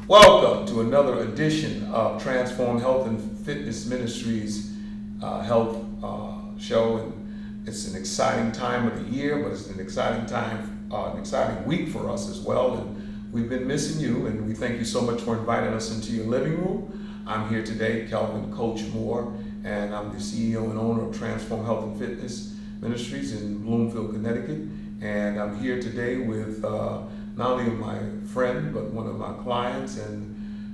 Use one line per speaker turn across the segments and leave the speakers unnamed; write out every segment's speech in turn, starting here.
Welcome to another edition of Transform Health and Fitness Ministries health show. And it's an exciting time of the year, but it's an exciting time, an exciting week for us as well. And we've been missing you, and we thank you so much for inviting us into your living room. I'm here today, Kelvin Coach Moore, and I'm the CEO and owner of Transform Health and Fitness Ministries in Bloomfield, Connecticut. And I'm here today with not only my friend, but one of my clients and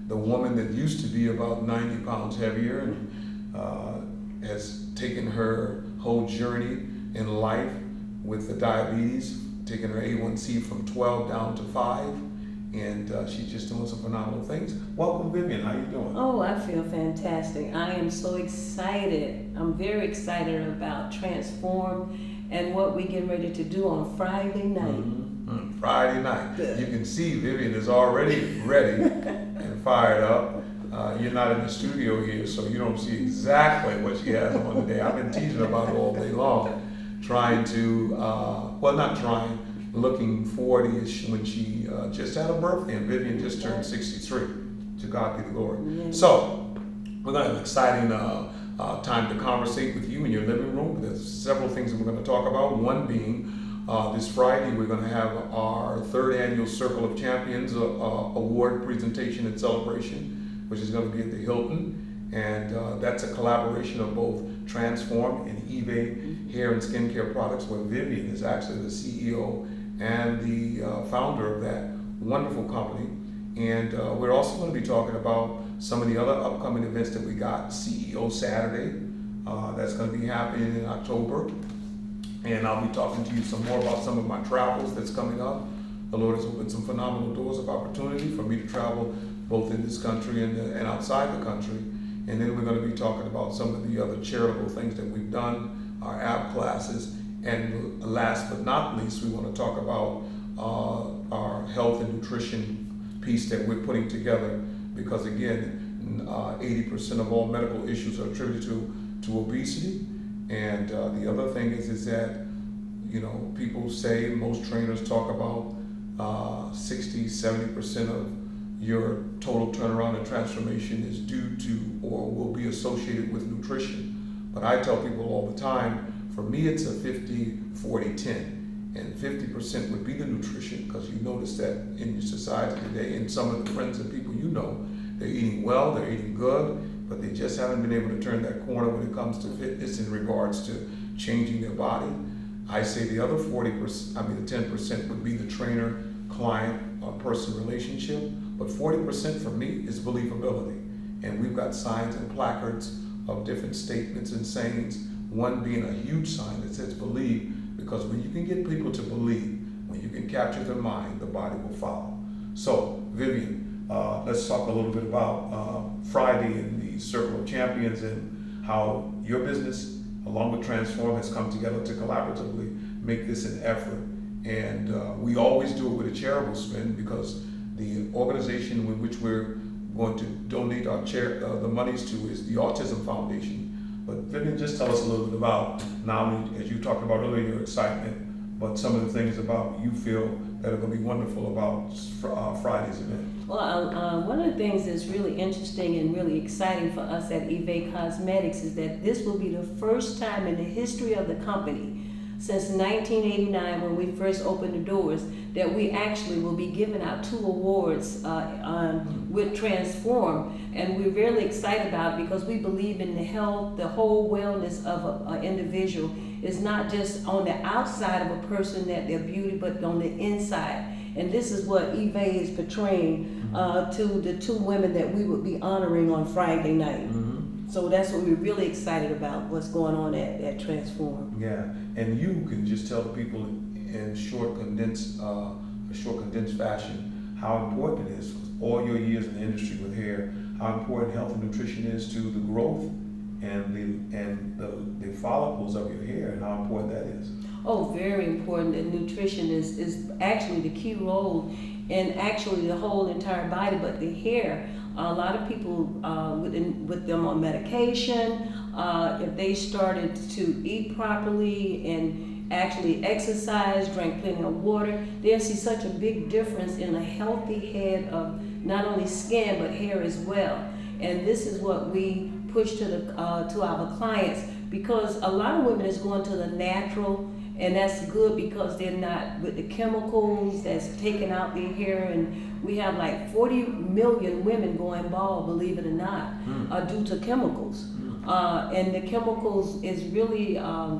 the woman that used to be about 90 pounds heavier and has taken her whole journey in life with the diabetes, taking her A1C from 12 down to 5, and she's just doing some phenomenal things. Welcome, Vivian. How you doing?
Oh, I feel fantastic. I am so excited. I'm very excited about Transform and what we get ready to do on Friday night.
Friday night. You can see Vivian is already ready and fired up. You're not in the studio here, so you don't see exactly what she has on today. I've been teasing about it all day long, trying to, looking 40-ish when she just had a birthday, and Vivian just turned 63. To God be the glory.
Yeah.
So, we're going to have an exciting time to conversate with you in your living room. There's several things that we're going to talk about. One being, this Friday, we're going to have our third annual Circle of Champions award presentation and celebration, which is going to be at the Hilton. And that's a collaboration of both Transform and eBay hair and skincare products, where Vivian is actually the CEO and the founder of that wonderful company. And we're also going to be talking about some of the other upcoming events that we got. CEO Saturday, that's going to be happening in October. And I'll be talking to you some more about some of my travels that's coming up. The Lord has opened some phenomenal doors of opportunity for me to travel both in this country and outside the country. And then we're going to be talking about some of the other charitable things that we've done, our app classes. And last but not least, we want to talk about our health and nutrition piece that we're putting together. Because again, 80% of all medical issues are attributed to obesity. And the other thing is that, you know, people say, most trainers talk about 60, 70% of your total turnaround and transformation is due to or will be associated with nutrition. But I tell people all the time, for me it's a 50, 40, 10. And 50% would be the nutrition, because you notice that in your society today, and some of the friends and people you know, they're eating well, they're eating good, but they just haven't been able to turn that corner when it comes to fitness in regards to changing their body. I say the other 40%, the 10% would be the trainer-client or person relationship, but 40% for me is believability. And we've got signs and placards of different statements and sayings, one being a huge sign that says believe, because when you can get people to believe, when you can capture their mind, the body will follow. So, Vivian, let's talk a little bit about Friday and the Circle of Champions and how your business, along with Transform, has come together to collaboratively make this an effort. And we always do it with a charitable spin, because the organization in which we're going to donate our the monies to is the Autism Foundation. But Vivian, just tell us a little bit about, not only, as you talked about earlier, your excitement, but some of the things about you feel that are going to be wonderful about Friday's event.
Well, one of the things that's really interesting and really exciting for us at eBay Cosmetics is that this will be the first time in the history of the company, since 1989 when we first opened the doors, that we actually will be giving out 2 awards with Transform. And we're really excited about it, because we believe in the health, the whole wellness of an individual is not just on the outside of a person, that their beauty, but on the inside. And this is what eBay is portraying to the 2 women that we would be honoring on Friday night. So that's what we're really excited about, what's going on at Transform.
Yeah, and you can just tell the people in a short condensed fashion how important it is with all your years in the industry with hair, how important health and nutrition is to the growth and the follicles of your hair, and how important that is.
Oh, very important. And nutrition is actually the key role in actually the whole entire body, but the hair. A lot of people with them on medication, if they started to eat properly and actually exercise, drink plenty of water, they'll see such a big difference in a healthy head of not only skin but hair as well. And this is what we push to our clients, because a lot of women is going to the natural, and that's good because they're not with the chemicals that's taking out their hair. And we have like 40 million women going bald, believe it or not, due to chemicals. And the chemicals is really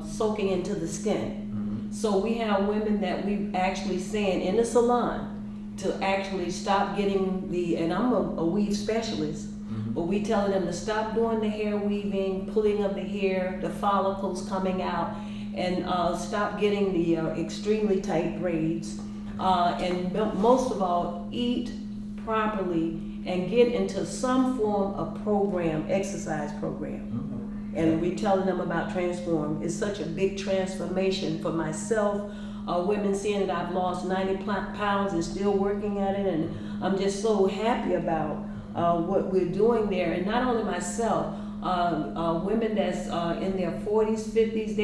soaking into the skin. So we have women that we actually saying in the salon to actually stop getting and I'm a weave specialist, but we telling them to stop doing the hair weaving, pulling of the hair, the follicles coming out, and stop getting the extremely tight braids, and most of all, eat properly and get into some form of program, exercise program. And we're telling them about Transform. It's such a big transformation for myself. Women seeing that I've lost 90 pounds and still working at it, and I'm just so happy about what we're doing there. And not only myself, women that's in their 40s, 50s,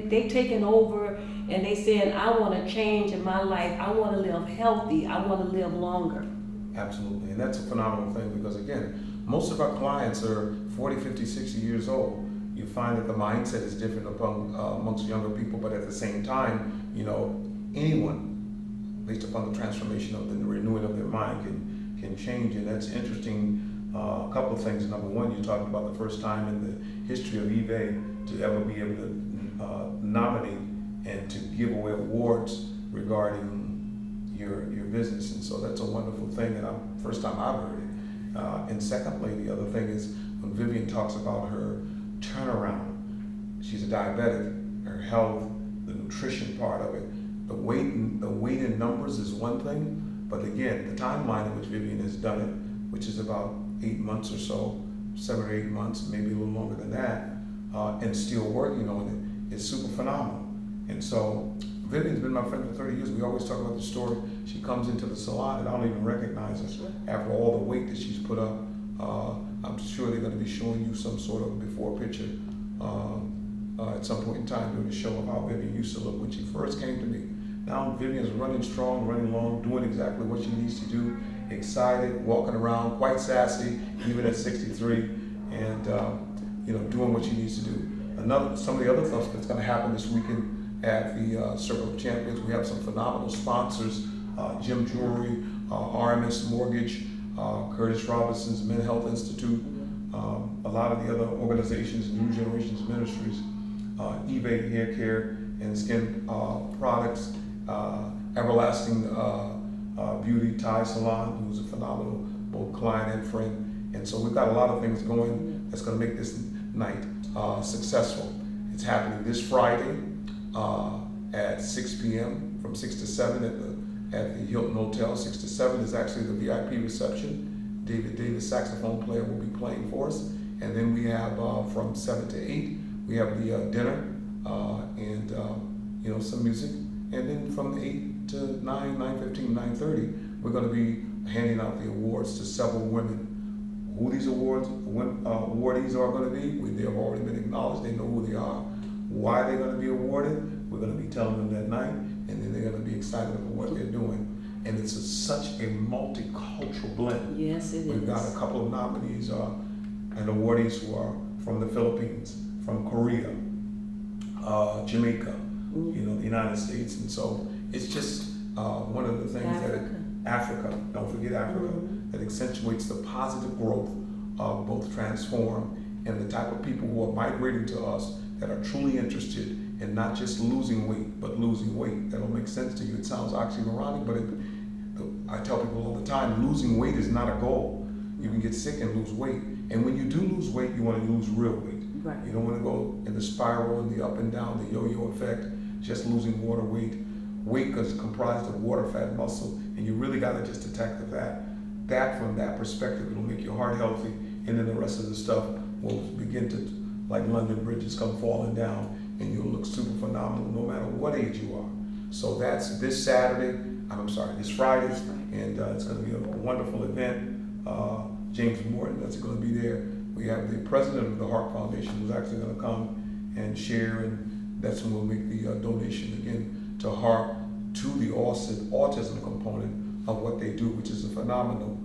they taking over, and they saying, I want to change in my life. I want to live healthy. I want to live longer.
Absolutely, and that's a phenomenal thing, because again, most of our clients are 40, 50, 60 years old. You find that the mindset is different amongst younger people, but at the same time, anyone, based upon the transformation of the renewing of their mind, can change, and that's interesting. A couple of things. Number one, you talked about the first time in the history of eBay to ever be able to nominate and to give away awards regarding your business, and so that's a wonderful thing, and first time I've heard it. And secondly, the other thing is when Vivian talks about her turnaround, she's a diabetic, her health, the nutrition part of it, the weight in numbers is one thing, but again, the timeline in which Vivian has done it, which is about 8 months or so, 7 or 8 months, maybe a little longer than that, and still working on it, is super phenomenal. And so Vivian's been my friend for 30 years. We always talk about the story. She comes into the salon and I don't even recognize her after all the weight that she's put up. I'm sure they're going to be showing you some sort of before picture at some point in time during the show of how Vivian used to look when she first came to me. Now Vivian's running strong, running long, doing exactly what she needs to do, excited, walking around, quite sassy, even at 63, and doing what she needs to do. Some of the other stuff that's going to happen this weekend at the Circle of Champions, we have some phenomenal sponsors, Gym Jewelry, RMS Mortgage, Curtis Robinson's Men Health Institute, a lot of the other organizations, New Generations Ministries, eBay Hair Care and Skin Products, Everlasting Beauty Thai Salon, who's a phenomenal both client and friend. And so we've got a lot of things going that's going to make this night successful. It's happening this Friday at 6 p.m. from 6 to 7 at the Hilton Hotel. 6 to 7 is actually the VIP reception. David Davis, saxophone player, will be playing for us. And then we have from 7 to 8, we have the dinner and some music. And then from 8 to 9, 9:15, 9:30, we're going to be handing out the awards to several women. Who these awardees are going to be, they have already been acknowledged. They know who they are. Why they're going to be awarded, we're going to be telling them that night, and then they're going to be excited about what they're doing. And it's such a multicultural blend.
Yes, it is.
We've got a couple of nominees and awardees who are from the Philippines, from Korea, Jamaica, the United States, and so it's just one of the things Africa, don't forget Africa, that accentuates the positive growth of both Transform and the type of people who are migrating to us that are truly interested in not just losing weight, but losing weight. That'll make sense to you. It sounds oxymoronic, but I tell people all the time, losing weight is not a goal. You can get sick and lose weight. And when you do lose weight, you want to lose real weight.
Right.
You don't want to go in the spiral and the up and down, the yo-yo effect, just losing water weight. weight because it's comprised of water, fat, and muscle, and you really got to just attack the fat. That from that perspective, it'll make your heart healthy, and then the rest of the stuff will begin to, like London bridges, come falling down, and you'll look super phenomenal no matter what age you are. So that's this Saturday, this Friday, and it's going to be a wonderful event. James Morton, that's going to be there. We have the president of the Heart Foundation who's actually going to come and share, and that's when we'll make the donation again to Heart, to the autism component of what they do, which is a phenomenal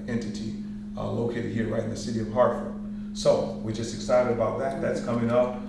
entity located here right in the city of Hartford. So we're just excited about that. That's coming up.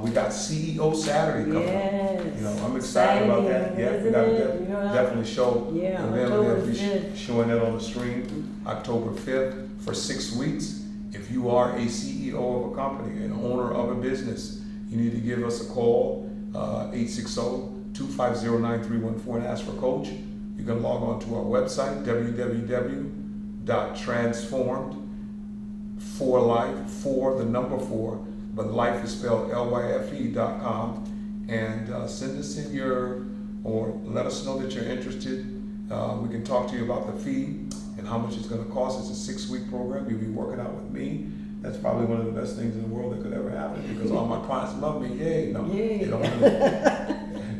We got CEO Saturday coming up. I'm excited about that. Yeah, we got to definitely show them. They'll be showing that on the stream October 5th for 6 weeks. If you are a CEO of a company, an owner of a business, you need to give us a call, 860-250-9314, and ask for a coach. You can log on to our website, www.transformed4life, but life is spelled LYFE.com, and send us in or let us know that you're interested. We can talk to you about the fee and how much it's going to cost. It's a 6-week program. You'll be working out with me. That's probably one of the best things in the world that could ever happen, because all my clients love me. Yay! No, they don't really.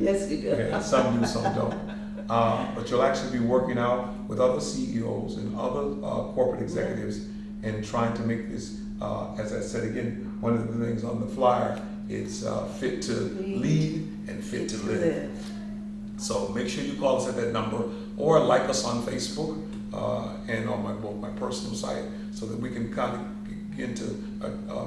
Yes, we do.
Yeah, some do, some don't. But you'll actually be working out with other CEOs and other corporate executives and trying to make this, as I said again, one of the things on the flyer, it's fit to lead and fit to live. So make sure you call us at that number or like us on Facebook and on my personal site, so that we can kind of begin to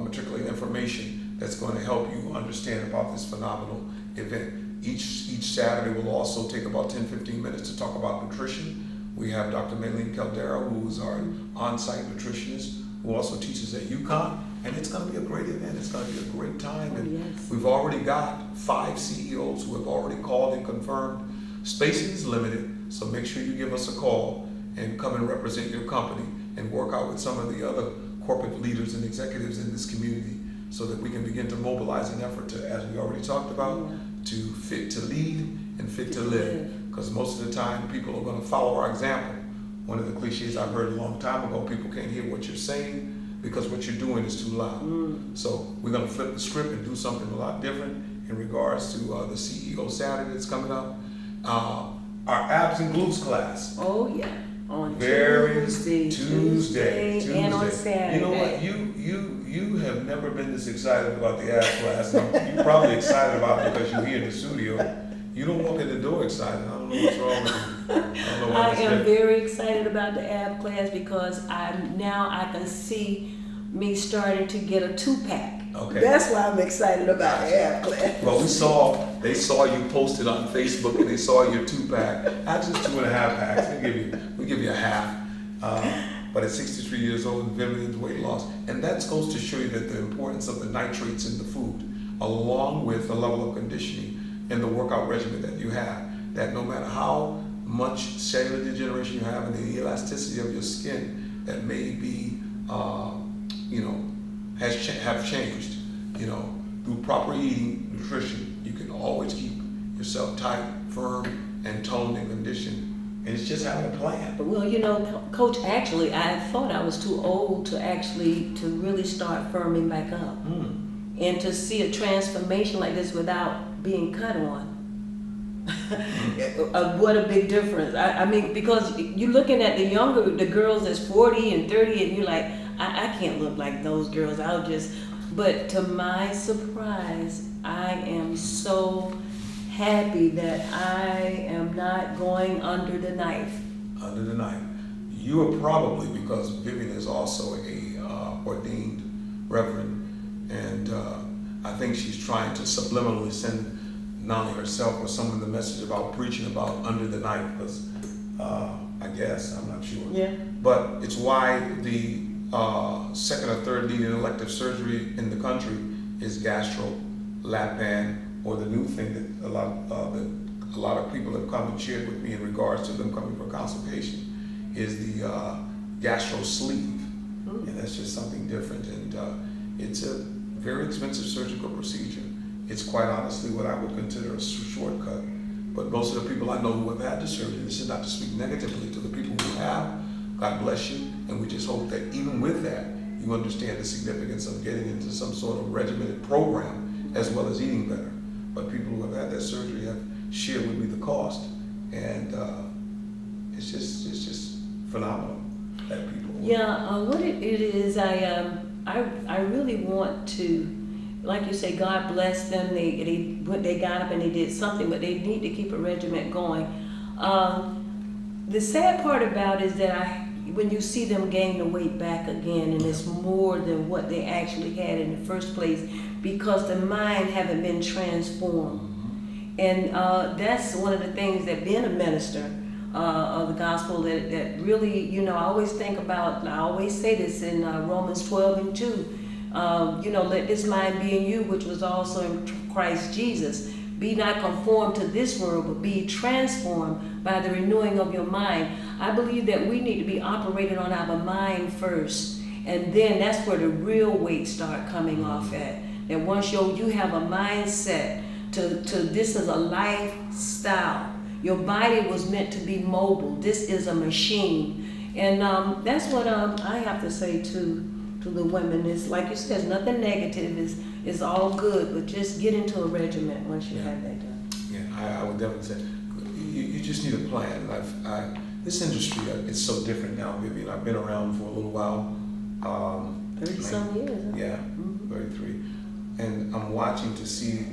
matriculate information that's going to help you understand about this phenomenal event. Each Saturday we'll also take about 10-15 minutes to talk about nutrition. We have Dr. Maylene Caldera, who is our on-site nutritionist, who also teaches at UConn, and it's going to be a great event. It's going to be a great time, and we've already got 5 CEOs who have already called and confirmed. Spacing is limited, so make sure you give us a call and come and represent your company and work out with some of the other corporate leaders and executives in this community, so that we can begin to mobilize an effort to, as we already talked about, to fit to lead and fit to live. Because most of the time, people are going to follow our example. One of the cliches I've heard a long time ago, people can't hear what you're saying because what you're doing is too loud. So we're going to flip the script and do something a lot different in regards to the CEO Saturday that's coming up. Our abs and glutes class.
Oh yeah, on
Tuesday,
and on Saturday.
You know what? You have never been this excited about the abs class. You're probably excited about it because you're here in the studio. You don't walk in the door excited. I don't know what's wrong with you.
I am very excited about the ab class because I can see me starting to get a 2-pack.
Okay.
That's why I'm excited about the ab class.
Well, they saw you posted on Facebook, and they saw your 2-pack. Actually, 2.5 packs. We give you a half. But at 63 years old, Vivian's weight loss, and that goes to show you that the importance of the nitrates in the food, along with the level of conditioning and the workout regimen that you have, that no matter how much cellular degeneration you have and the elasticity of your skin that may be, have changed, through proper eating, nutrition, you can always keep yourself tight, firm, and toned and conditioned. And it's just having a plan.
Well, Coach, actually, I thought I was too old to really start firming back up. And to see a transformation like this without being cut on. What a big difference. I mean, because you're looking at the girls that's 40 and 30, and you're like, I can't look like those girls. But to my surprise, I am so happy that I am not going under the knife.
Under the knife. You are probably, because Vivian is also a ordained reverend, and I think she's trying to subliminally send not only herself or someone the message about preaching about under the knife, because I guess, I'm not sure.
Yeah.
But it's why the second or third leading elective surgery in the country is gastro, lap band, or the new thing that a lot of people have come and shared with me in regards to them coming for consultation is the gastro sleeve. And that's just something different, and it's a very expensive surgical procedure. It's quite honestly what I would consider a shortcut, But most of the people I know who have had the surgery, this is not to speak negatively to the people who have, God bless you, and we just hope that even with that, you understand the significance of getting into some sort of regimented program as well as eating better. But people who have had that surgery have shared with me the cost, and it's just phenomenal that people.
Yeah, what it is, I really want to, like you say, God bless them. They got up and they did something, but they need to keep a regiment going. The sad part about it is that when you see them gain the weight back again, and it's more than what they actually had in the first place, because the mind haven't been transformed. And that's one of the things that being a minister of the gospel that really, you know, I always think about, I always say this in Romans 12:2, you know, let this mind be in you, which was also in Christ Jesus. Be not conformed to this world, but be transformed by the renewing of your mind. I believe that we need to be operating on our mind first, and then that's where the real weight start coming off at. That once you have a mindset to this is a lifestyle. Your body was meant to be mobile. This is a machine, and that's what I have to say to the women. Is like you said, it's nothing negative. It's all good, but just get into a regiment once you have that done.
Yeah, I would definitely say you just need a plan. This industry, it's so different now, Vivian. I've been around for a little while.
30-some years. Huh?
Yeah, 33. And I'm watching to see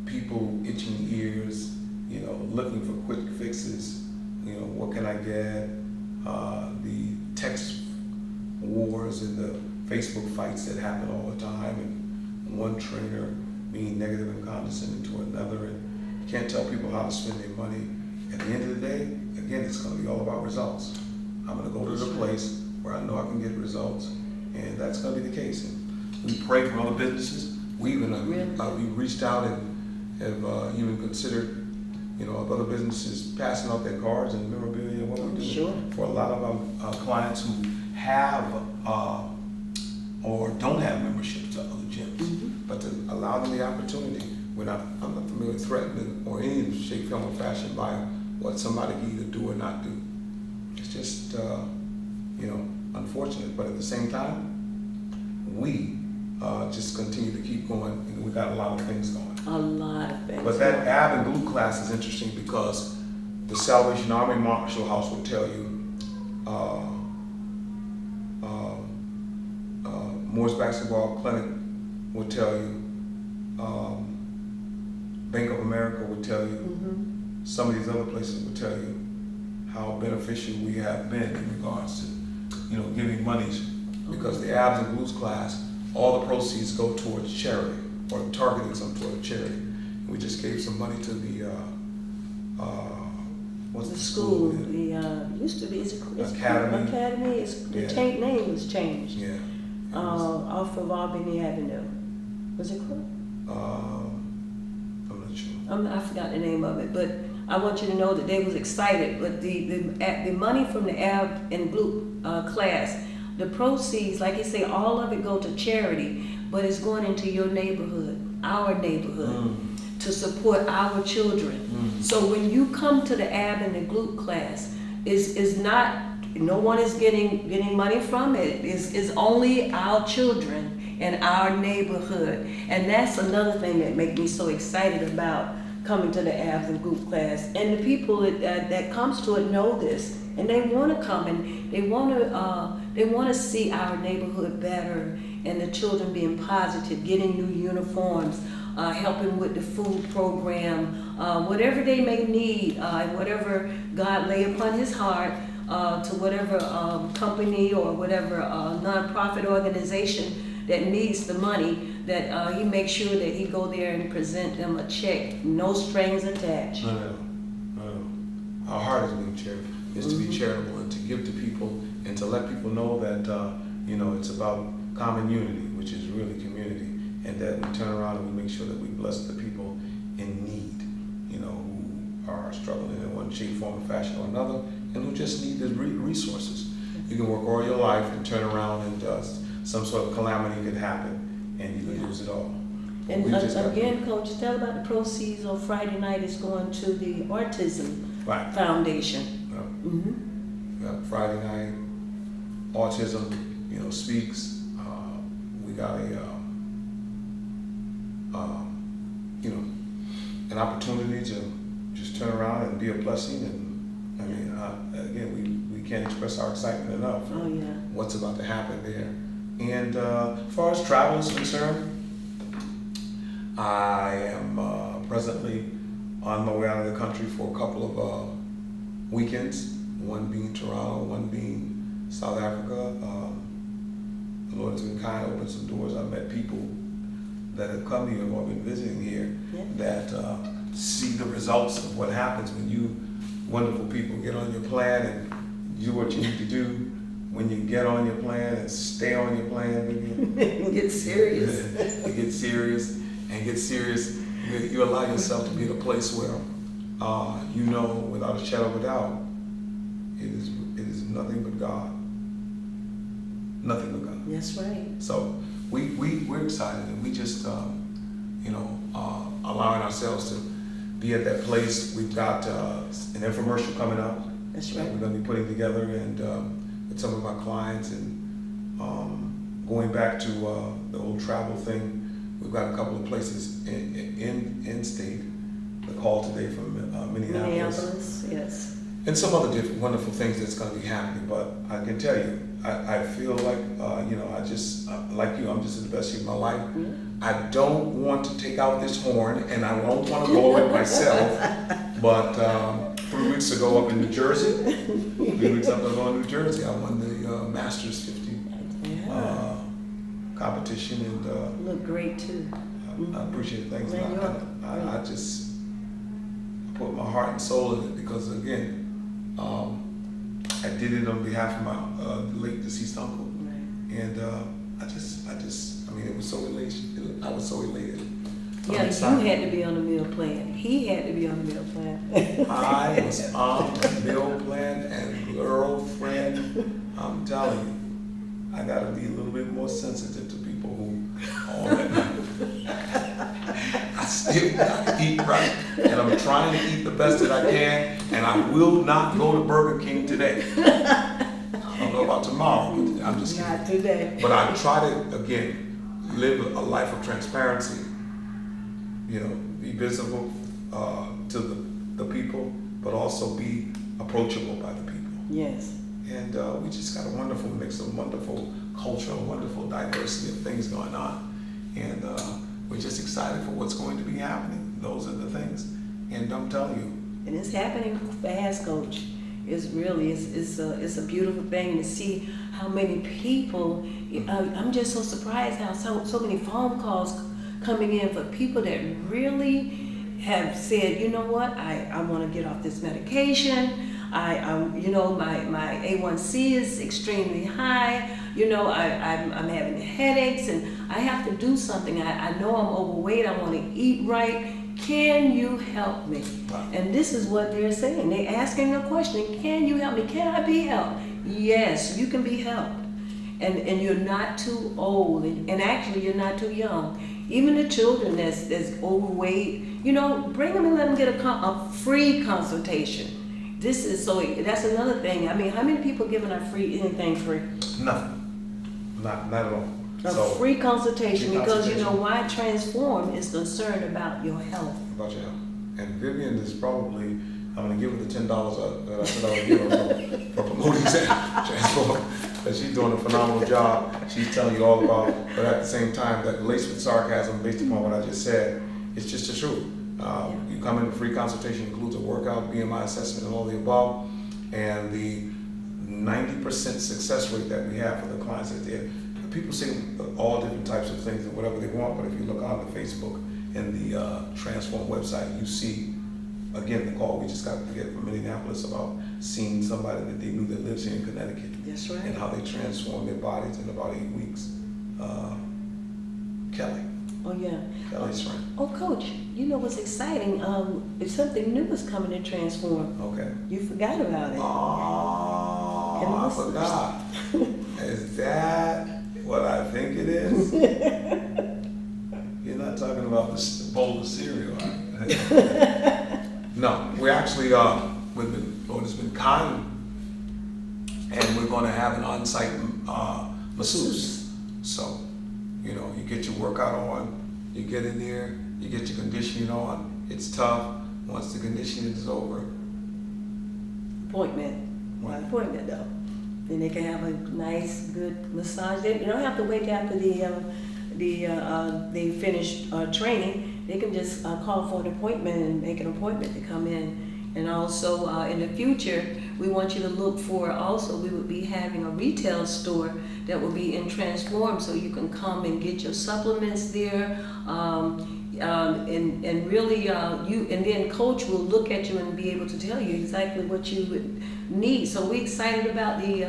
people itching ears, you know, looking for quick fixes. You know, what can I get? The text wars and the Facebook fights that happen all the time, and one trainer being negative and condescending to another, and you can't tell people how to spend their money. At the end of the day, again, it's going to be all about results. I'm going to go to the place where I know I can get results, and that's going to be the case. And we pray for other businesses. We even we reached out and have even considered, you know, of other businesses passing out their cards and memorabilia and what we do for a lot of our clients who have or don't have memberships to other gyms, but to allow them the opportunity. I'm not familiar with threatening or any shape, form, or fashion by what somebody can either do or not do. It's just, you know, unfortunate, but at the same time, we just continue to keep going, and we got a lot of things going.
A lot of things.
But that ab and glute class is interesting because the Salvation Army Marshall House will tell you, Moore's Basketball Clinic will tell you, Bank of America will tell you, some of these other places will tell you how beneficial we have been in regards to, you know, giving monies, because the abs and glutes class, all the proceeds go towards charity, or targeting some towards charity. And we just gave some money to the what's the school?
Used to be
Academy.
Academy. The name was changed.
Yeah.
Off of Albany Avenue. Was it called?
I'm not sure.
I forgot the name of it, but I want you to know that they was excited. But the money from the ab and glute class, the proceeds, like you say, all of it go to charity, but it's going into your neighborhood, our neighborhood, to support our children. So when you come to the ab and the glute class, is not, no one is getting money from it. It's only our children and our neighborhood, and that's another thing that makes me so excited about coming to the abs and glute class. And the people that comes to it know this, and they want to come, and they want to see our neighborhood better, and the children being positive, getting new uniforms, helping with the food program, whatever they may need, whatever God lay upon his heart, to whatever company or whatever nonprofit organization that needs the money, that he makes sure that he go there and present them a check, no strings attached.
No. Our heart is being charitable, is to be charitable and to give to people and to let people know that you know, it's about common unity, which is really community, and that we turn around and we make sure that we bless the people in need, you know, who are struggling in one shape, form, or fashion or another, and who just need the resources. You can work all your life and turn around and some sort of calamity could happen, and you can lose it all.
And
We just got-
again, Coach, tell about the proceeds on Friday night is going to the Autism
Right.
Foundation.
Yeah.
Mm-hmm.
Yeah, Friday night, autism, speaks. We got an opportunity to just turn around and be a blessing. And I mean, again, we can't express our excitement enough.
Oh yeah.
What's about to happen there. And as far as travel is concerned, I am presently on my way out of the country for a couple of weekends, one being Toronto, one being South Africa. The Lord has been kind, opened some doors. I've met people that have come here or been visiting here that see the results of what happens when you wonderful people get on your plan and do what you need to do. When you get on your plan and stay on your plan,
And get serious.
you get serious and get serious. You allow yourself to be in a place where without a shadow of a doubt, it is nothing but God. Nothing but God.
That's right.
So we're excited, and we just allowing ourselves to be at that place. We've got an infomercial coming up.
That's right.
We're going to be putting together and with some of our clients, and going back to the whole travel thing. We've got a couple of places in state. The call today from Minneapolis,
yes.
and some other different wonderful things that's going to be happening. But I can tell you, I feel like I just like you. I'm just in the best shape of my life.
Mm-hmm.
I don't want to take out this horn, and I don't want to blow it myself. But 3 weeks ago up in New Jersey, 3 weeks up ago in New Jersey, I won the Masters 50 competition, and
look great too.
I appreciate things.
Man,
I just put my heart and soul in it because, again, I did it on behalf of my late deceased uncle, and I mean, it was so elated. I was so elated.
Yeah, you had to be on the meal plan. He had to be on the meal plan.
I was on the meal plan, and girlfriend, I'm telling you, I got to be a little bit more sensitive to people who all that. I still got to eat right, and I'm trying to eat the best that I can, and I will not go to Burger King today. I don't know about tomorrow, but I'm just kidding.
Not today.
But I try to, again, live a life of transparency. Be visible to the people, but also be approachable by the people.
Yes.
And we just got a wonderful mix of wonderful culture, a wonderful diversity of things going on. And we're just excited for what's going to be happening. Those are the things. And I'm telling you.
And it's happening fast, Coach. It's really, it's a beautiful thing to see how many people, I'm just so surprised how so many phone calls coming in for people that really have said, you know what, I want to get off this medication. My A1C is extremely high. I'm having headaches and I have to do something. I know I'm overweight. I want to eat right. Can you help me? And this is what they're saying. They're asking a question. Can you help me? Can I be helped? Yes, you can be helped. And you're not too old. And actually, you're not too young. Even the children that's overweight, bring them and let them get a free consultation. That's another thing. I mean, how many people giving out anything free?
Nothing. Not at all.
A free consultation, because why Transform is concerned about your health.
About your health. And Vivian is probably, I'm going to give her the $10 that I said I would give her for promoting Transform. But she's doing a phenomenal job. She's telling you all about, but at the same time, that laced with sarcasm based upon what I just said, it's just the truth. You come in, a free consultation includes a workout, BMI assessment, and all the above. And the 90% success rate that we have for the clients that there. People say all different types of things and whatever they want, but if you look on the Facebook and the Transform website, you see, again, the call we just got to get from Minneapolis about seeing somebody that they knew that lives here in Connecticut.
That's right.
And how they transform their bodies in about 8 weeks. Kelly.
Oh, yeah.
Kelly's friend.
Oh, Coach, you know what's exciting? It's something new is coming to Transform.
Okay.
You forgot about it.
Oh, I forgot. Is that what I think it is? You're not talking about this bowl of cereal. No, we actually, Lord has been kind, and we're going to have an on-site masseuse. So, you know, you get your workout on, you get in there, you get your conditioning on. It's tough. Once the conditioning is over.
Appointment. By appointment, though. Then they can have a nice, good massage. You don't have to wait after they finish training. They can just call for an appointment and make an appointment to come in. And also in the future, we want you to look for, also we would be having a retail store that will be in Transform, so you can come and get your supplements there. And really, and then Coach will look at you and be able to tell you exactly what you would need. So we're excited about the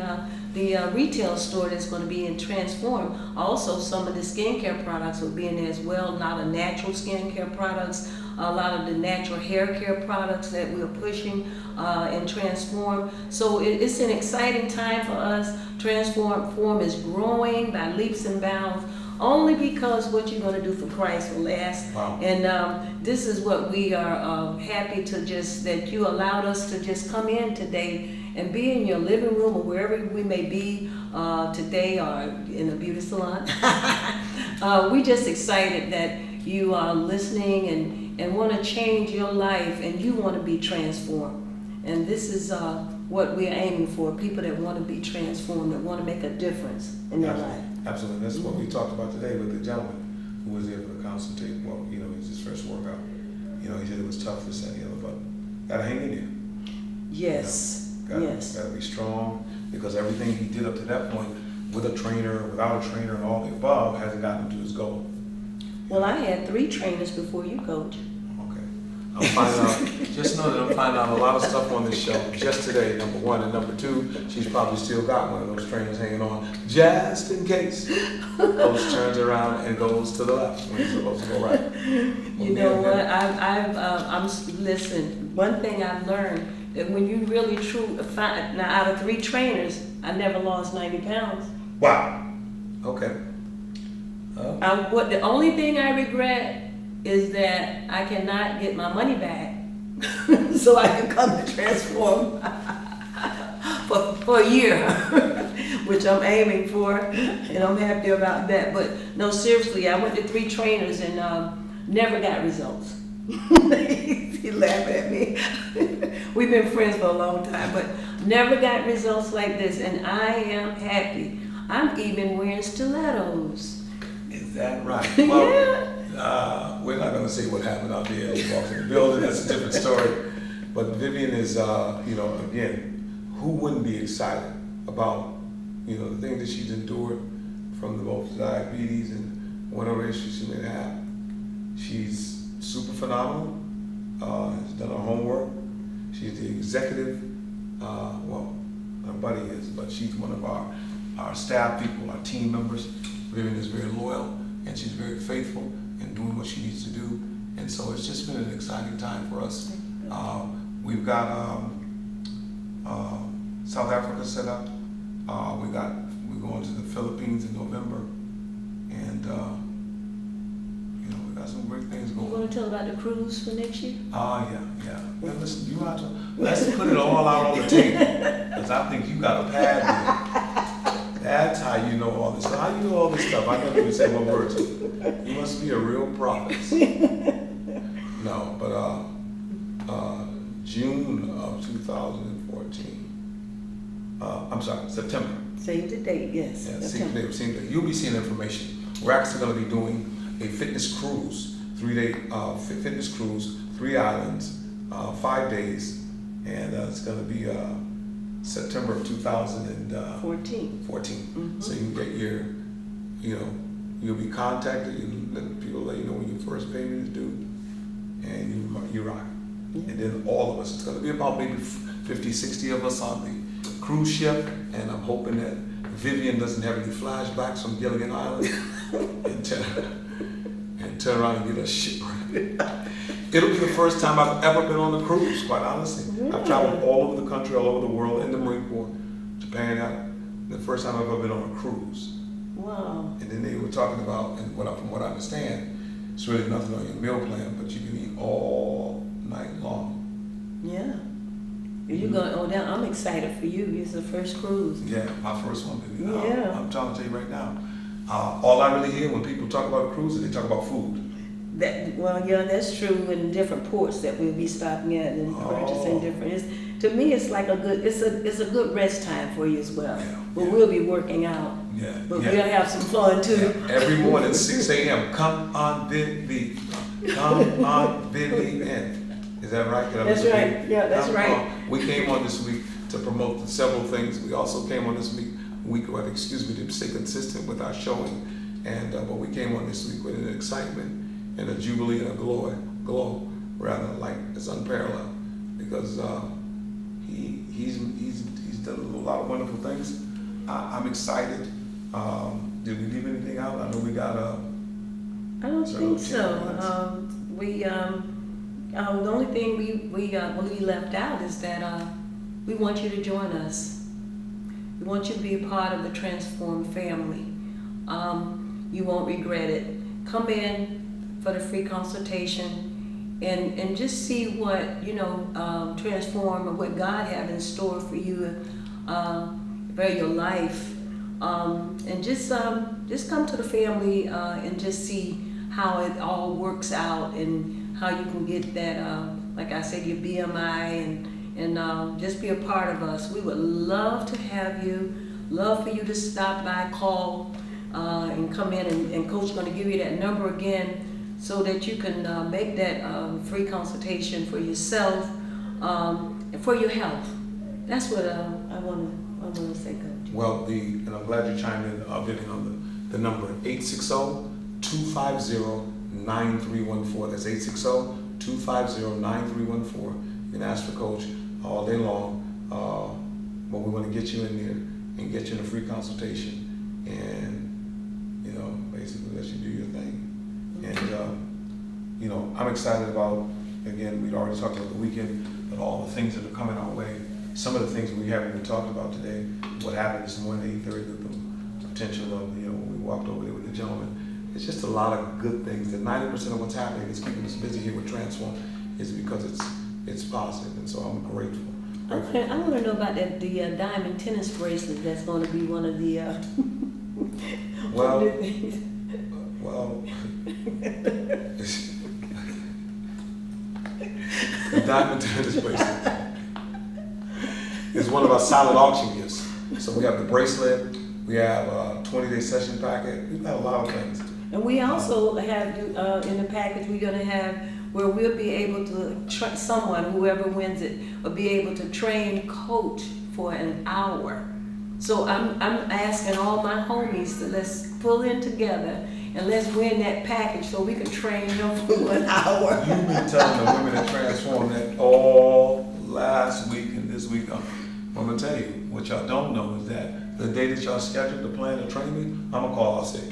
retail store that's going to be in Transform. Also, some of the skincare products will be in there as well. A lot of natural skincare products, a lot of the natural hair care products that we're pushing in Transform. So it's an exciting time for us. Transform is growing by leaps and bounds, only because what you're going to do for Christ will last.
Wow.
And this is what we are happy to that you allowed us to just come in today and be in your living room or wherever we may be today, or in a beauty salon. We're just excited that you are listening and want to change your life, and you want to be transformed. And this is what we're aiming for, people that want to be transformed, that want to make a difference in their life.
Absolutely. That's what we talked about today with the gentleman who was able to consultate. Well, you know, it was his first workout. You know, he said it was tough, this and the other, but gotta hang in there.
Yes.
You know,
Yes.
Gotta be strong, because everything he did up to that point, with a trainer, without a trainer, and all the above, hasn't gotten him to his goal.
Well, I had 3 trainers before you, Coach.
Okay. I'm finding out, just know that I'm finding out a lot of stuff on this show just today, number one. And number two, she's probably still got one of those trainers hanging on, just in case Coach turns around and goes to the left when he's supposed to go right.
You know what? Listen, one thing I've learned, that when you really find, now out of 3 trainers, I never lost 90 pounds.
Wow. Okay.
The only thing I regret is that I cannot get my money back so I can come to Transform for a year, which I'm aiming for, and I'm happy about that. But no, seriously, I went to 3 trainers and never got results. He laughing at me. We've been friends for a long time, but never got results like this, and I am happy. I'm even wearing stilettos.
Is that right? Well,
Yeah.
we're not going to say what happened out there. He walked in the building. That's a different story. But Vivian is, you know, again, who wouldn't be excited about, you know, the things that she's endured from the both diabetes and whatever issues she may have. She's super phenomenal. Has done her homework. She's the executive. Well, her buddy is, but she's one of our staff people, our team members. Vivian is very loyal, and she's very faithful in doing what she needs to do. And so it's just been an exciting time for us. We've got South Africa set up. We're going to the Philippines in November, and you know, we got some great things going.
You want to tell about the cruise for next year?
Yeah. Well, listen, you have to, let's put it all out on the table, because I think you got a pad there. That's how you know all this stuff. How you know all this stuff? I never even say one word to you. You must be a real prophet. No, but June of 2014. I'm sorry, September.
Save the date, yes.
Yeah, same day. You'll be seeing information. We're actually going to be doing a fitness cruise, 3-day fitness cruise, 3 islands, 5 days, and it's going to be September of 2014.
Mm-hmm.
So you can get your, you know, you'll be contacted. You let people let you know when your first payment is due, and you rock.
Yeah.
And then all of us. It's going to be about maybe 50, 60 of us on the cruise ship, and I'm hoping that Vivian doesn't have any flashbacks from Gilligan Island and turn around and get us shipwrecked. It'll be the first time I've ever been on a cruise, quite honestly.
Really?
I've traveled all over the country, all over the world, in the Marine Corps, Japan. The first time I've ever been on a cruise.
Wow.
And then they were talking about, and from what I understand, it's really nothing on your meal plan, but you can eat all night long.
Yeah. You're going on down. I'm excited for you. It's the first cruise.
Yeah, my first one, baby.
Yeah.
I'm trying to tell you right now. All I really hear when people talk about cruises, they talk about food.
Well, yeah, that's true in different ports that we'll be stopping at and purchasing different. To me, it's like it's a good rest time for you as well.
Yeah,
but
yeah.
we'll be working out.
Yeah,
But
yeah.
we'll have some fun too.
Yeah. Every morning, 6 a.m. Come on, Billy. Come on, Billy. Is that right?
That's right. Yeah, that's right.
We came on this week to promote several things. We also came on this week to stay consistent with our showing. And but we came on this week with an excitement and a jubilee and a glow, rather, like it's unparalleled, because he's done a lot of wonderful things. I'm excited. Did we leave anything out? I know we got
I don't think so. The only thing we left out is that we want you to join us. We want you to be a part of the Transform family. You won't regret it. Come in for the free consultation and just see what Transform and what God has in store for you for your life. And just come to the family and just see how it all works out and how you can get that, like I said, your BMI and just be a part of us. We would love to have you, love for you to stop by, call, and come in, and Coach is going to give you that number again so that you can make that free consultation for yourself and for your health. That's what I want to say, Coach.
Well, and I'm glad you chimed in, Vivian, on the number 860-250-9314. That's 860-250-9314. You can ask for Coach all day long. But we want to get you in there and get you in a free consultation and basically let you do your thing. And I'm excited about, again, we'd already talked about the weekend, but all the things that are coming our way. Some of the things we haven't even talked about today, what happened this morning at 8:30, the potential of, when we walked over there with the gentleman. It's just a lot of good things. That 90% of what's happening is keeping us busy here with Transform is because it's positive, and so I'm grateful.
Okay, I want to know about the diamond tennis bracelet. That's going to be one of the
well, the diamond tennis bracelet is one of our silent auction gifts. So we have the bracelet, we have a 20-day session packet. We've got a lot of things.
And we also have in the package, we're going to have where we'll be able to someone, whoever wins it, will be able to train Coach for an hour. So I'm asking all my homies to let's pull in together and let's win that package so we can train him for 1 hour.
You've been telling the women that Transform that all last week and this week. I'm going to tell you, what y'all don't know is that the day that y'all scheduled to plan to train me, I'm going to call out sick.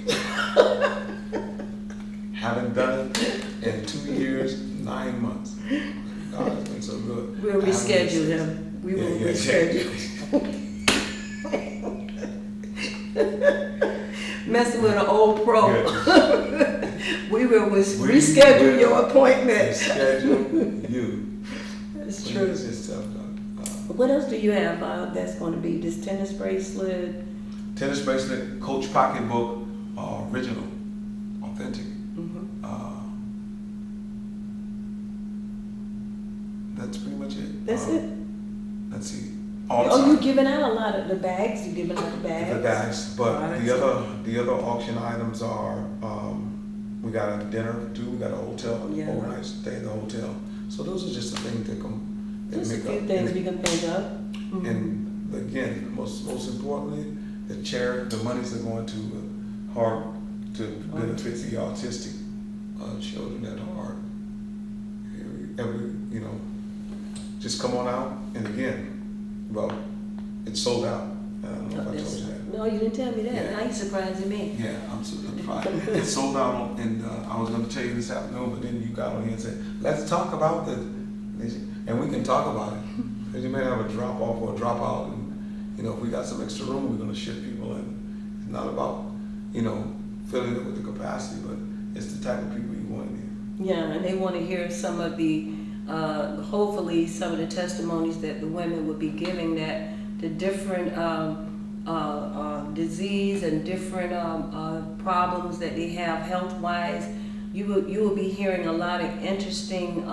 Haven't done it in 2 years, 9 months. God has been so good.
We'll reschedule him. We will reschedule. Messing with an old pro. We will reschedule your appointment.
Reschedule you.
That's true. What else do you have that's going to be this tennis bracelet?
Tennis bracelet, Coach pocketbook, original, authentic. That's pretty much it.
That's it.
Let's see.
You're giving out a lot of the bags. You're giving out the bags.
The bags, but the other auction items are we got a dinner too. We got a hotel, overnight stay in the hotel. So those are just the things that come.
Just a few things we can think of.
And again, most importantly, the monies are going to Hartford to benefit the autistic children at Hartford. Just come on out. And again, well, it's sold out. I don't know if I told you that.
No, you didn't tell me that.
Yeah.
Now you're surprising me.
Yeah, I'm surprised. It's sold out, and I was going to tell you this afternoon, but then you got on here and said, let's talk about this. And we can talk about it. Because you may have a drop off or a drop out, and if we got some extra room, we're going to shift people in. It's not about, filling it with the capacity, but it's the type of people you want to hear.
Yeah, and they want to hear some of the, hopefully, some of the testimonies that the women will be giving, that the different disease and different problems that they have health-wise. You will be hearing a lot of interesting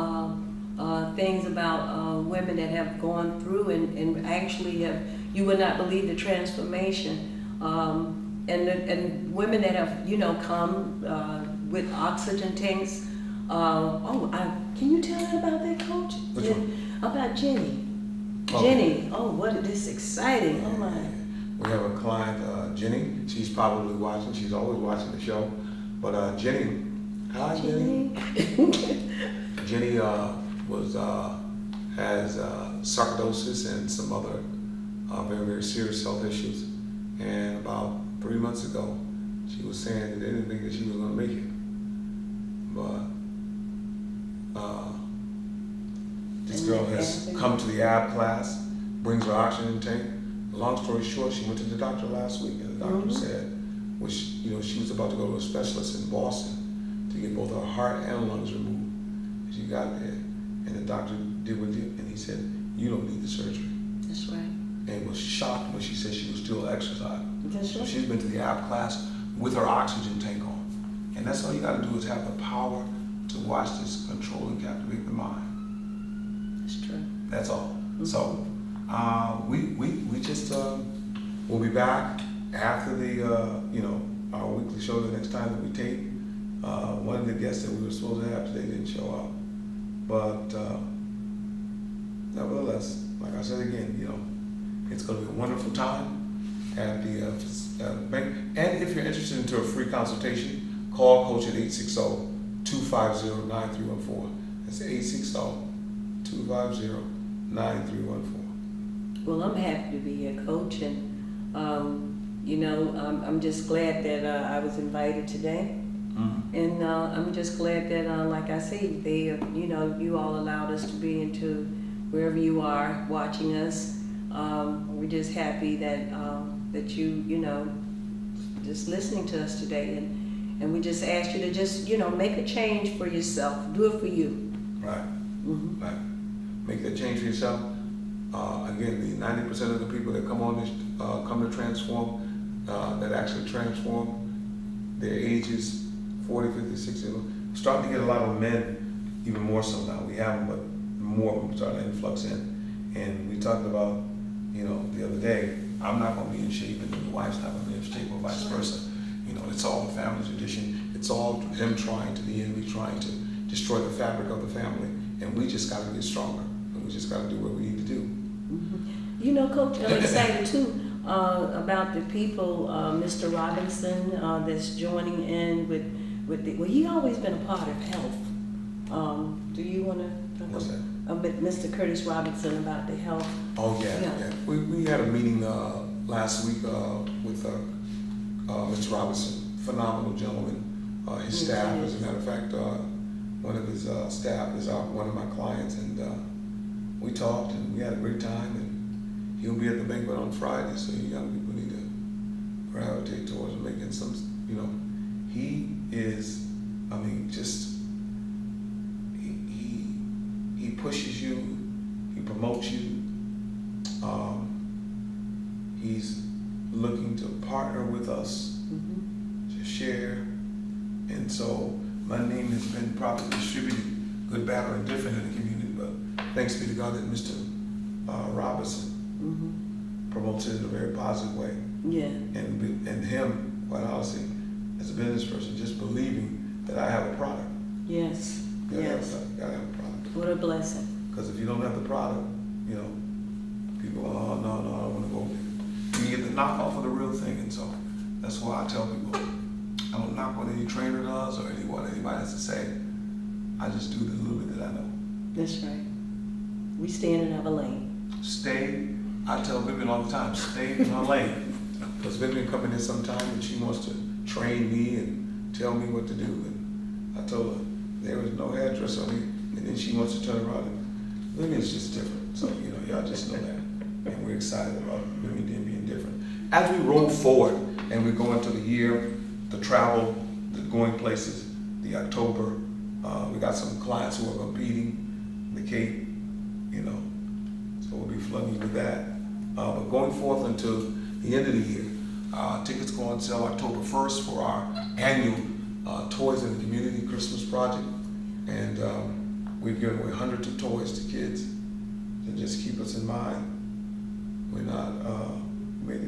things about women that have gone through and actually have, you would not believe the transformation. And women that have, come with oxygen tanks. Can you tell her about that, Coach?
Which one?
About Jenny.
Okay.
Jenny, what is this exciting? Oh my.
We have a client, Jenny. She's probably watching. She's always watching the show. But Jenny, hi Jenny. Jenny has sarcoidosis and some other very, very serious health issues. And about 3 months ago, she was saying that they didn't think that she was going to make it. But this girl has come to the ab class, brings her oxygen tank. Long story short, she went to the doctor last week, and the doctor said, she was about to go to a specialist in Boston to get both her heart and lungs removed. She got there, and the doctor did what he did, and he said, "You don't need the surgery."
That's right.
And was shocked when she said she was still exercising.
That's
So
right.
she's been to the ab class with her oxygen tank on. And that's all you got to do is have the power to watch this control and captivate the mind.
That's true.
That's all. So we just we'll be back after the our weekly show the next time that we tape. One of the guests that we were supposed to have today didn't show up, but nevertheless, like I said again, it's going to be a wonderful time at the bank. And if you're interested into a free consultation, call Coach at 860-250-9314. That's 860-250-9314.
Well, I'm happy to be here, Coach, and I'm just glad that I was invited today. And I'm just glad that, like I say, you all allowed us to be into wherever you are watching us. We're just happy that you just listening to us today, and we just ask you to just make a change for yourself. Do it for you.
Right. Right. Make that change for yourself. Again, the 90% of the people that come on this come to transform, that actually transform, their ages 40, 50, 60. We're starting to get a lot of men, even more so now. We have them, but more of them starting to influx in. And we talked about, the other day, I'm not going to be in shape, and the wife's not going to be in shape, or vice versa. It's all the family tradition. It's all him trying to the enemy, trying to destroy the fabric of the family. And we just got to get stronger, and we just got to do what we need to do.
Coach, I'm excited too about the people, Mr. Robinson, that's joining in with he always been a part of health. Do you want to talk
What's that?
About Mr. Curtis Robinson about the health?
Oh yeah. We had a meeting last week with Mr. Robinson, phenomenal gentleman. His staff, as a matter of fact, one of his staff is one of my clients, and we talked and we had a great time. And he'll be at the banquet on Friday, so you young people need to gravitate towards making some. He is. He pushes you. He promotes you. He's looking to partner with us to share, and so my name has been properly distributed, good, bad, or indifferent in the community. But thanks be to God that Mr. Robinson promotes it in a very positive way. Yeah. And him, quite honestly, as a business person, just believing that I have a product.
Yes.
Gotta have a product.
What a blessing.
Because if you don't have the product, people go, oh, no, I don't want to go there. You get the knockoff of the real thing. And so that's why I tell people, I don't knock what any trainer does or what anybody has to say. I just do the little bit that I know.
That's right. We stay in our lane.
I tell Vivian all the time, stay in her lane. Because Vivian come in here sometime and she wants to train me and tell me what to do. And I told her, there is no hairdresser on me. And then she wants to turn around and Vivian's just different. So, y'all just know that. And we're excited about Vivian being different. As we roll forward and we go into the year, the travel, the going places, the October We got some clients who are competing in the Cape, you know, so we'll be flooding you with that. But going forth until the end of the year, tickets go on sale October 1st for our annual Toys in the Community Christmas Project. And we've given away hundreds of toys to kids to just keep us in mind. We're not, we're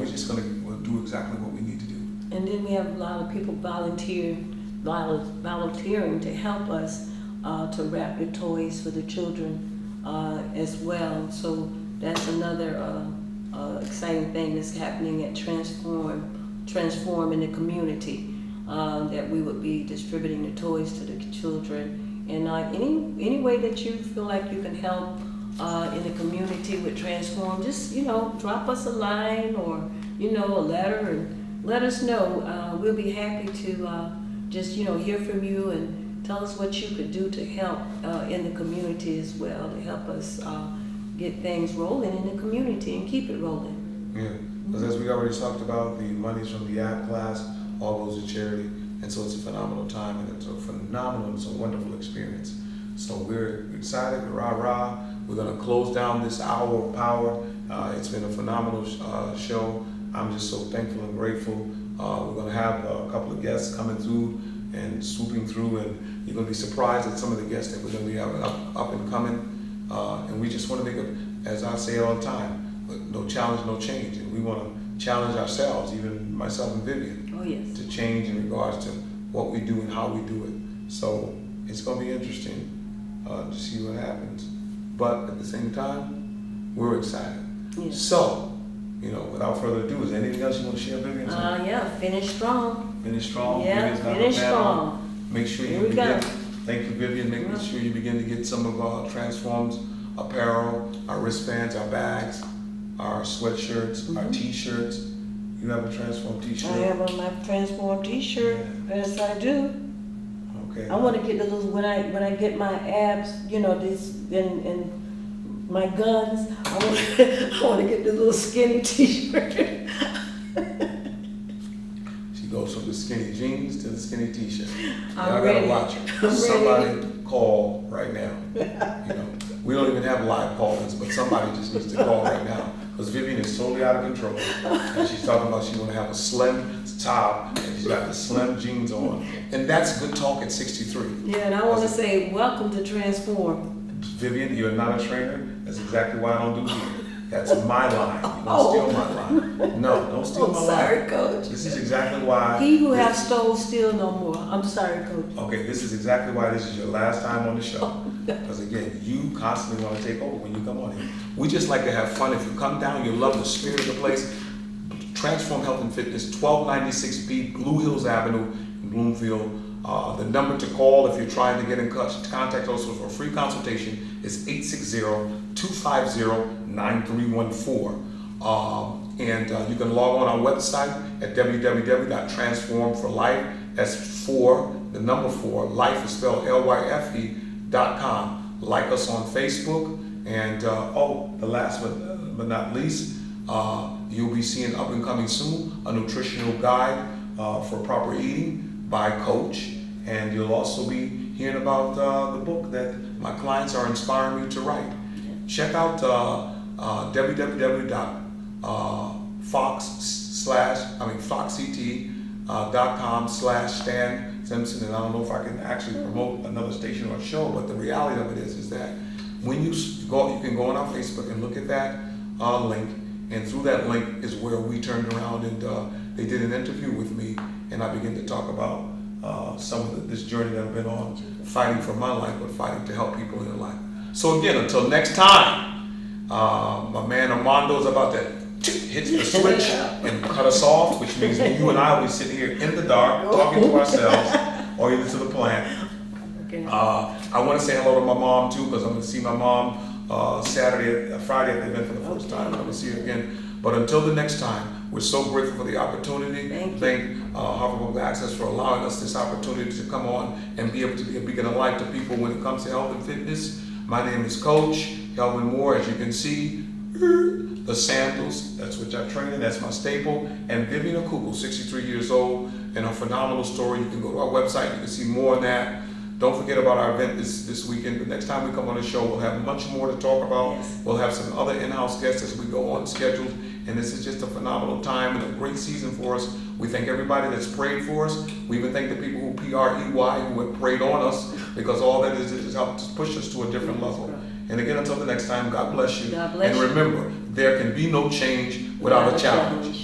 just we'll do exactly what we need to do.
And then we have a lot of people volunteering to help us to wrap the toys for the children as well. So that's another exciting thing that's happening at Transform in the community, that we would be distributing the toys to the children. And any way that you feel like you can help in the community with Transform, just, drop us a line or, a letter and let us know. We'll be happy to just, hear from you and tell us what you could do to help in the community as well, to help us get things rolling in the community and keep it rolling.
Yeah, because as we already talked about, the monies from the app class all goes to charity. And so it's a phenomenal time, and it's a wonderful experience. So we're excited, rah-rah. We're gonna close down this hour of power. It's been a phenomenal show. I'm just so thankful and grateful. We're gonna have a couple of guests coming through and swooping through, and you're gonna be surprised at some of the guests that we're gonna be having up and coming. And we just wanna make it, as I say all the time, no challenge, no change. And we wanna challenge ourselves, even myself and Vivian.
Oh, yes.
To change in regards to what we do and how we do it. So it's going to be interesting to see what happens. But at the same time, we're excited.
Yes.
So, without further ado, is there anything else you want to share, Vivian?
Yeah, finish strong.
Finish strong.
Yeah, finish strong.
Make sure you begin. Thank you, Vivian. Make sure you begin to get some of our Transform's apparel, our wristbands, our bags, our sweatshirts, our t-shirts. You have a Transform t-shirt?
I have on my Transform t-shirt. Yeah. Yes, I do.
Okay.
I want to get the little, when I get my abs, this and my guns, I want to get the little skinny t-shirt.
She goes from the skinny jeans to the skinny t-shirt.
Y'all
gotta watch her. Somebody call right now. We don't even have live call-ins, but somebody just needs to call right now. Because Vivian is totally out of control. And she's talking about she want to have a slim top, and she's got the slim jeans on. And that's good talk at 63.
Yeah, and I want to say, welcome to Transform.
Vivian, you're not a trainer. That's exactly why I don't do here. That's my line. You don't steal my line. No, don't steal my line.
I'm sorry, Coach.
This is exactly why.
He who has stole, steal no more. I'm sorry, Coach.
Okay, this is exactly why this is your last time on the show. Because again, you constantly want to take over when you come on here. We just like to have fun. If you come down, you love the spirit of the place. Transform Health and Fitness, 1296B Blue Hills Avenue in Bloomfield. The number to call if you're trying to get in contact also for a free consultation is 860-250-9314. And you can log on our website at www.transformforlife. That's 4, the number 4, life is spelled LYFE.com. Like us on Facebook. And the last but not least, you'll be seeing up and coming soon a nutritional guide for proper eating by Coach. And you'll also be hearing about the book that my clients are inspiring me to write. Check out foxct.com/Stan Simpson. And I don't know if I can actually promote another station or show, but the reality of it is that when you go, you can go on our Facebook and look at that link, and through that link is where we turned around and they did an interview with me, and I began to talk about some of this journey that I've been on, fighting for my life, but fighting to help people in their life. So again, until next time, my man Armando's about to hit the switch and cut us off, which means you and I will be sitting here in the dark, talking to ourselves, or either to the plant.
Okay.
I want to say hello to my mom too, because I'm going to see my mom Friday at the event for the first time. I'm going to see her again. But until the next time, we're so grateful for the opportunity. Thank Hartford Public Access for allowing us this opportunity to come on and be able to be a beacon of light to people when it comes to health and fitness. My name is Coach Kelvin Moore. As you can see, the sandals, that's what I train in, that's my staple. And Vivian Okubo, 63 years old, and a phenomenal story. You can go to our website, you can see more on that. Don't forget about our event this weekend. The next time we come on the show, we'll have much more to talk about.
Yes.
We'll have some other in-house guests as we go on scheduled. And this is just a phenomenal time and a great season for us. We thank everybody that's prayed for us. We even thank the people who PREY who have prayed on us, because all that is helped push us to a different level. And again, until the next time, God bless you.
God bless
and
you.
remember, there can be no change without a challenge.